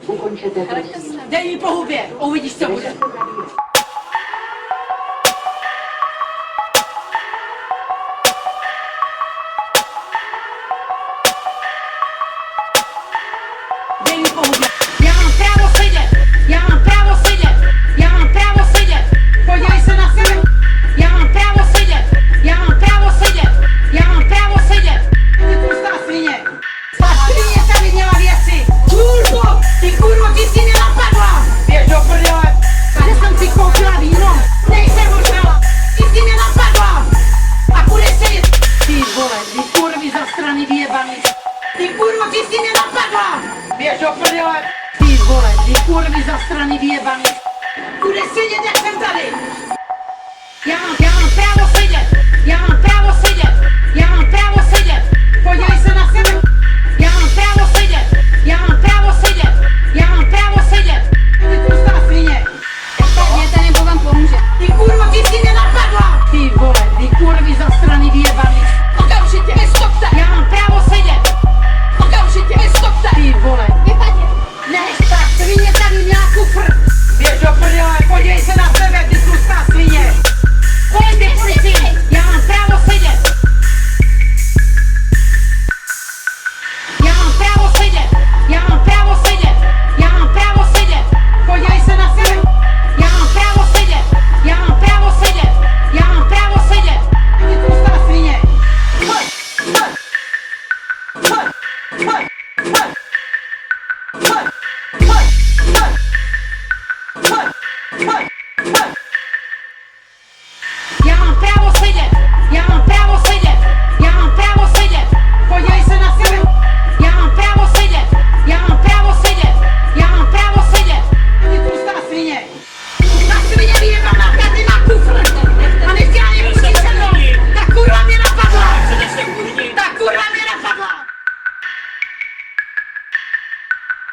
Ukončete prosím. Dej jí po hubě, uvidíš, co bude. Dej jí po hubě. Já mám právo sedět, já mám právo sedět, já mám právo sedět. Podívej se na sebe. Já mám právo sedět, já mám právo sedět, já mám právo sedět. Ty tlustá svině. Ta svině tady měla věci. Kurvo, ty jsi mě napadla. Běž do prdele. Že jsem si koupila víno. Nejsem možná. Ty jsi mě napadla. A budeš sedět. Ty vole, ty kurvy zastrany vyjebaný. Ty kurvo, ty jsi mě napadla. Běž do prdele. Ty vole, ty kurvy zastrany vyjebaný. Budeš sedět, jak jsem tady. Já mám právo sedět. Já mám právo sedět. Já mám právo sedět. Podívej se na sebe.